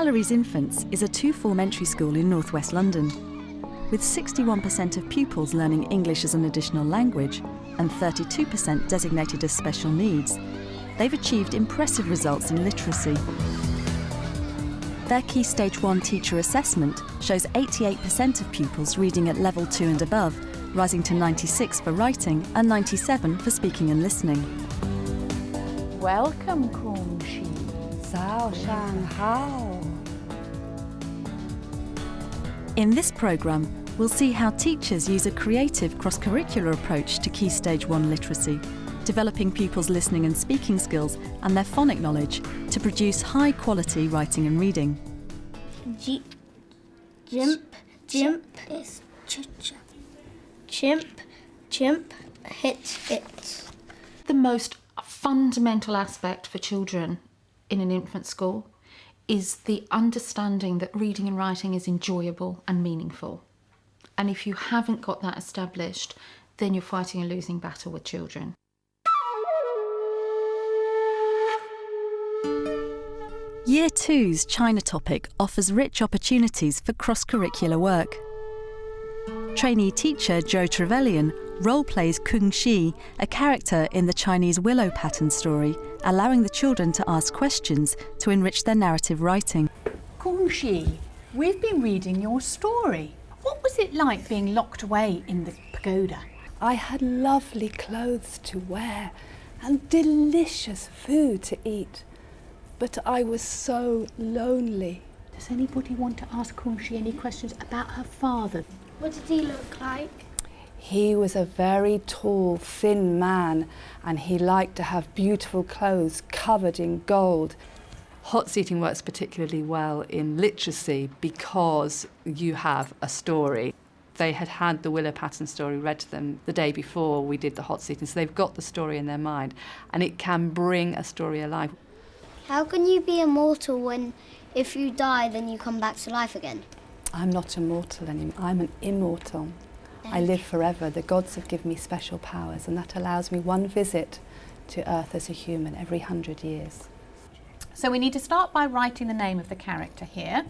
Mallory's Infants is a two-form entry school in northwest London. With 61% of pupils learning English as an additional language and 32% designated as special needs, they've achieved impressive results in literacy. Their Key Stage 1 teacher assessment shows 88% of pupils reading at level 2 and above, rising to 96 for writing and 97 for speaking and listening. Welcome, Kung Shi. Zhao Shang Hao. In this programme, we'll see how teachers use a creative cross-curricular approach to Key Stage 1 literacy, developing pupils' listening and speaking skills and their phonic knowledge to produce high-quality writing and reading. Jimp is ch-ch. Chimp, hit. The most fundamental aspect for children in an infant school is the understanding that reading and writing is enjoyable and meaningful. And if you haven't got that established, then you're fighting a losing battle with children. Year 2's China topic offers rich opportunities for cross-curricular work. Trainee teacher Jo Trevelyan role-plays Kung Shi, a character in the Chinese willow pattern story, allowing the children to ask questions to enrich their narrative writing. Kung Shi, we've been reading your story. What was it like being locked away in the pagoda? I had lovely clothes to wear and delicious food to eat, but I was so lonely. Does anybody want to ask Kung Shi any questions about her father? What did he look like? He was a very tall, thin man, and he liked to have beautiful clothes covered in gold. Hot seating works particularly well in literacy because you have a story. They had had the willow pattern story read to them the day before we did the hot seating, so they've got the story in their mind, and it can bring a story alive. How can you be immortal when if you die then you come back to life again? I'm not immortal anymore, I'm an immortal. I live forever. The gods have given me special powers, and that allows me one visit to Earth as a human every 100 years. So we need to start by writing the name of the character here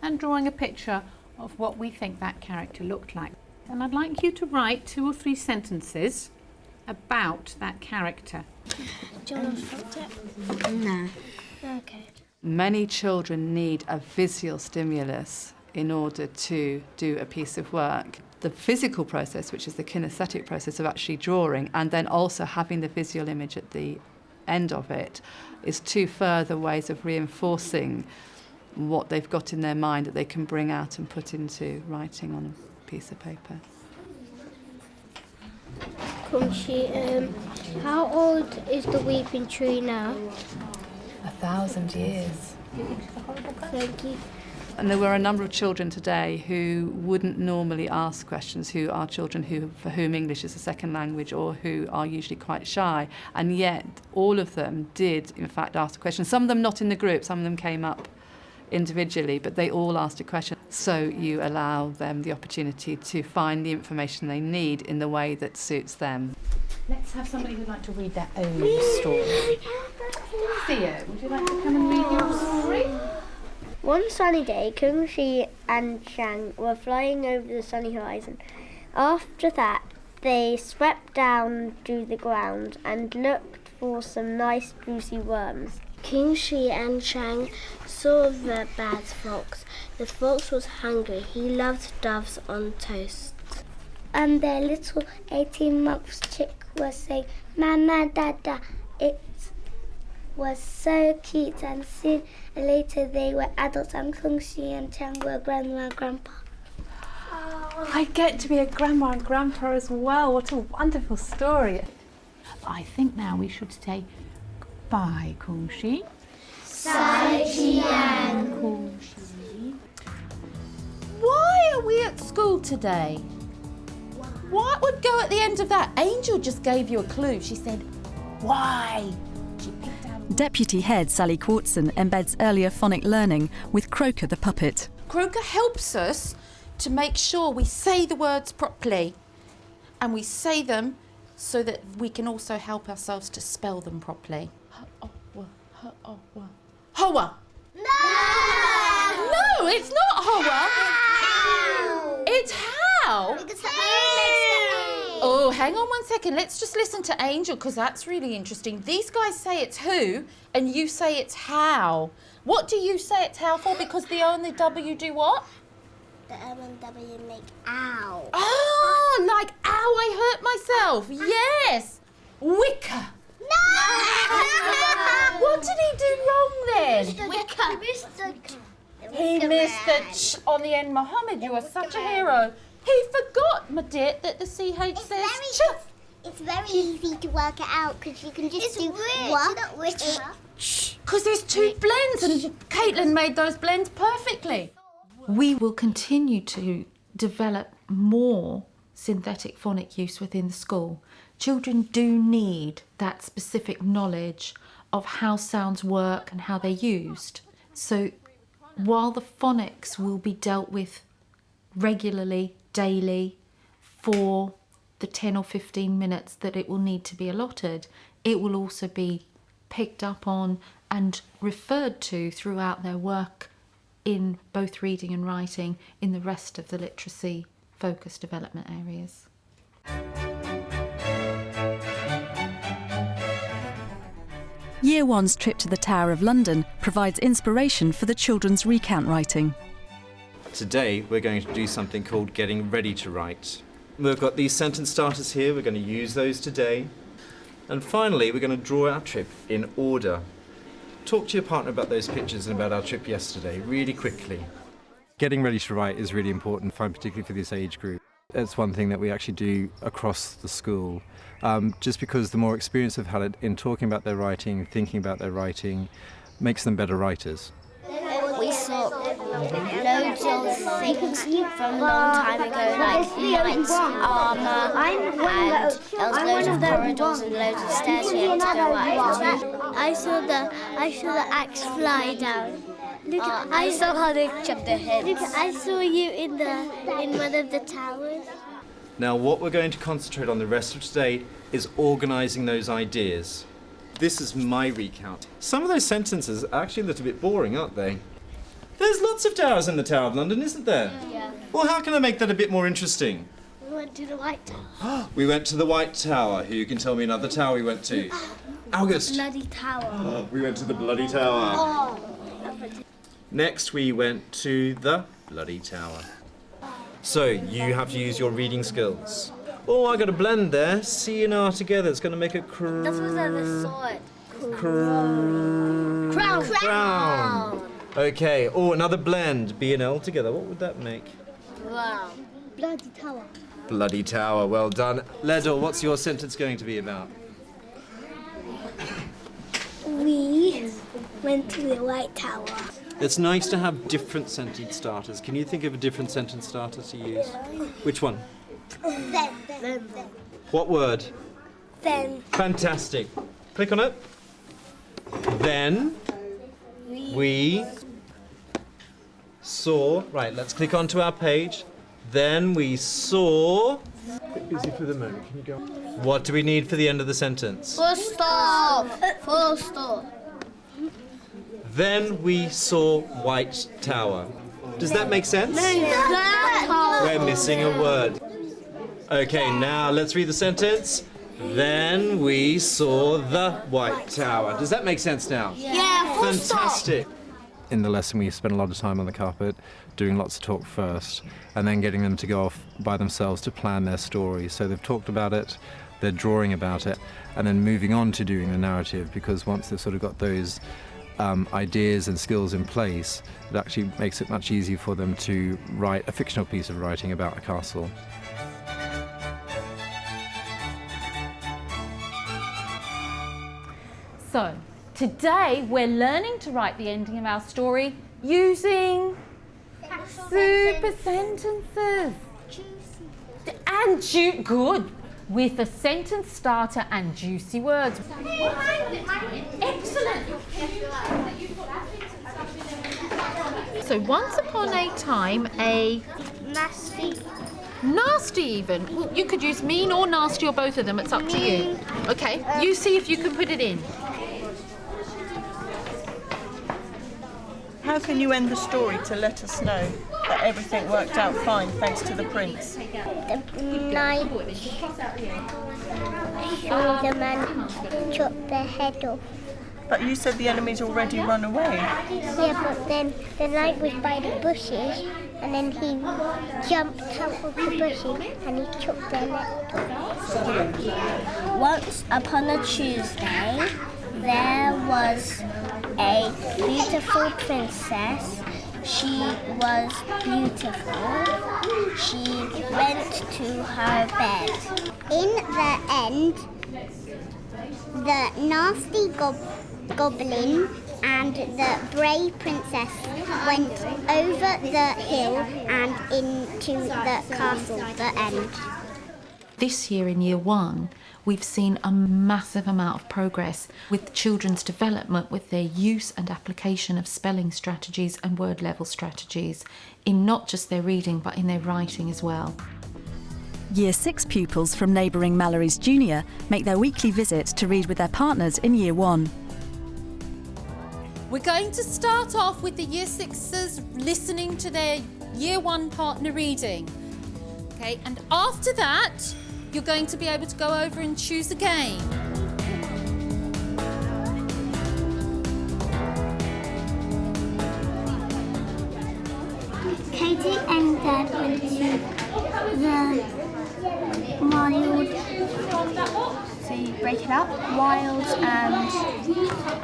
and drawing a picture of what we think that character looked like. And I'd like you to write 2 or 3 sentences about that character. Do you want to put it? No. Okay. Many children need a visual stimulus in order to do a piece of work. The physical process, which is the kinesthetic process of actually drawing, and then also having the visual image at the end of it, is 2 further ways of reinforcing what they've got in their mind that they can bring out and put into writing on a piece of paper. Kung Shi, how old is the weeping tree now? 1,000 years. Thank you. And there were a number of children today who wouldn't normally ask questions, who are children for whom English is a second language or who are usually quite shy, and yet all of them did in fact ask a question. Some of them not in the group, some of them came up individually, but they all asked a question. So you allow them the opportunity to find the information they need in the way that suits them. Let's have somebody who'd like to read their own story. Theo, would you like to come and read your story? One sunny day, Kung Shi and Shang were flying over the sunny horizon. After that, they swept down to the ground and looked for some nice juicy worms. Kung Shi and Shang saw the bad fox. The fox was hungry. He loved doves on toast. And their little 18-month chick was saying, "Mama, Dada." It was so cute, and soon later they were adults, and Kung Shi and Shang were grandma and grandpa. I get to be a grandma and grandpa as well. What a wonderful story. I think now we should say goodbye, Kung Shi. Kung Shi. Why are we at school today? What would go at the end of that? Angel just gave you a clue. She said, why? She picked out... Deputy Head Sally Quartson embeds earlier phonic learning with Croker the puppet. Croker helps us to make sure we say the words properly, and we say them so that we can also help ourselves to spell them properly. Hoa. No! hang on 1 second. Let's just listen to Angel, because that's really interesting. These guys say it's who, and you say it's how. What do you say it's how for? Because the O and the W do what? The M and W make ow. Oh, like ow, I hurt myself. Yes. Wicker. No! What did he do wrong then? He missed the ch on the end. Mohammed, you are such a hero. He forgot, my dear, that the CH says ch. It's very easy to work it out because you can just do what? Because there's two blends, and Caitlin made those blends perfectly. We will continue to develop more synthetic phonic use within the school. Children do need that specific knowledge of how sounds work and how they're used. So while the phonics will be dealt with regularly, daily, for the 10 or 15 minutes that it will need to be allotted, it will also be picked up on and referred to throughout their work in both reading and writing in the rest of the literacy focused development areas. Year One's trip to the Tower of London provides inspiration for the children's recount writing. Today we're going to do something called getting ready to write. We've got these sentence starters here, we're going to use those today. And finally we're going to draw our trip in order. Talk to your partner about those pictures and about our trip yesterday, really quickly. Getting ready to write is really important, particularly for this age group. It's one thing that we actually do across the school, just because the more experience they've had in talking about their writing, thinking about their writing, makes them better writers. We saw loads of things from a long time ago, like knights' armour, and there was loads of corridors and loads of stairs we had to go up. I saw the axe fly down. Look, I saw how they chopped their heads. Look, I saw you in one of the towers. Now what we're going to concentrate on the rest of today is organising those ideas. This is my recount. Some of those sentences are actually a little bit boring, aren't they? There's lots of towers in the Tower of London, isn't there? Yeah. Well, how can I make that a bit more interesting? We went to the White Tower. We went to the White Tower. Who can tell me another tower we went to? August. Bloody Tower. We went to the Bloody Tower. Oh. Next we went to the Bloody Tower. So you have to use your reading skills. Oh, I got a blend there. C and R together. It's going to make a That's what I saw it. Crown. Okay. Oh, another blend. B and L together. What would that make? Wow. Bloody Tower. Bloody Tower. Well done. Ledor, what's your sentence going to be about? We went to the White Tower. It's nice to have different sentence starters. Can you think of a different sentence starter to use? Which one? Then. What word? Then. Fantastic. Click on it. Then we saw. Right, let's click onto our page. Then we saw. Bit busy for the moment. Can you go? What do we need for the end of the sentence? Full stop. Full stop. Then we saw White Tower. Does that make sense? We're missing a word. Okay, now let's read the sentence. Then we saw the White Tower. Does that make sense now? Yeah, full Fantastic. In the lesson we spent a lot of time on the carpet doing lots of talk first and then getting them to go off by themselves to plan their story. So they've talked about it, they're drawing about it, and then moving on to doing the narrative, because once they've sort of got those ideas and skills in place, it actually makes it much easier for them to write a fictional piece of writing about a castle. So, today we're learning to write the ending of our story using super sentences. And good, with a sentence starter and juicy words. Excellent. So once upon a time, a nasty even. Well, you could use mean or nasty or both of them. It's up to you. Okay, you see if you can put it in. how can you end the story to let us know that everything worked out fine thanks to the prince? The knight saw the man chop their head off. But you said the enemy's already run away. Yeah, but then the knight was by the bushes, and then he jumped out of the bushes and he chopped their neck off. Once upon a Tuesday, there was a beautiful princess. She was beautiful. She went to her bed. In the end, the nasty goblin and the brave princess went over the hill and into the castle, the end. This year in Year 1, we've seen a massive amount of progress with children's development with their use and application of spelling strategies and word level strategies in not just their reading but in their writing as well. Year 6 pupils from neighbouring Mallory's Junior make their weekly visit to read with their partners in Year 1. We're going to start off with the Year 6s listening to their Year 1 partner reading. Okay, and after that, you're going to be able to go over and choose a game. Katie and Dad went to the wild. So you break it up. Wild and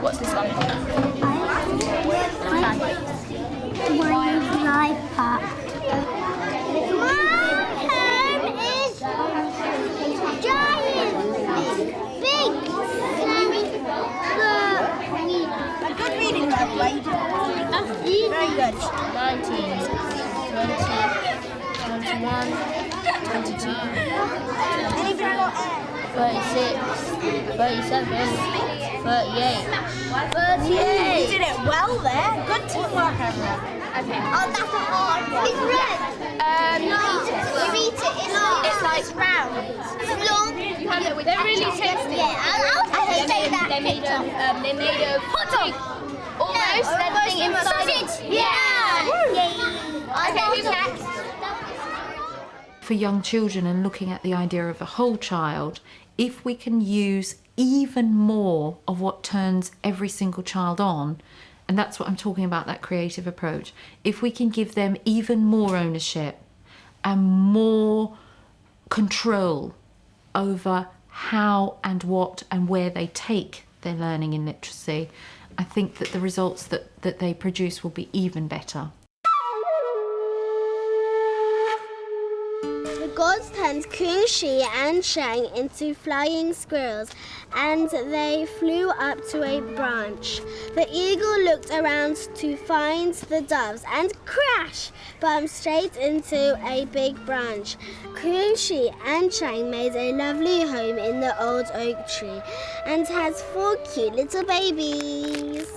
what's this one? Wildlife Park. My home is giant, big, a good reading level, right? Very good. 19, 20, 21, 22, 36, 37, 38. 38! You did it well there. Good teamwork, everyone. Okay. Oh, that's a hard one. It's red. No. You eat it. It's like round. It's long. They're really tasty. Yeah, I'll say that. They're made of hot dog. Almost. Everything inside. Sausage. Yeah. Okay, who's next? For young children and looking at the idea of a whole child, if we can use even more of what turns every single child on, and that's what I'm talking about, that creative approach, if we can give them even more ownership and more control over how and what and where they take their learning in literacy, I think that the results that they produce will be even better. The gods turned Kung Shi and Shang into flying squirrels, and they flew up to a branch. The eagle looked around to find the doves and crash, bumped straight into a big branch. Kung Shi and Shang made a lovely home in the old oak tree and had 4 cute little babies.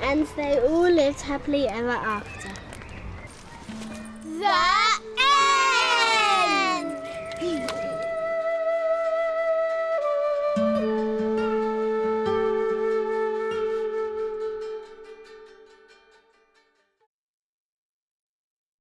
And they all lived happily ever after.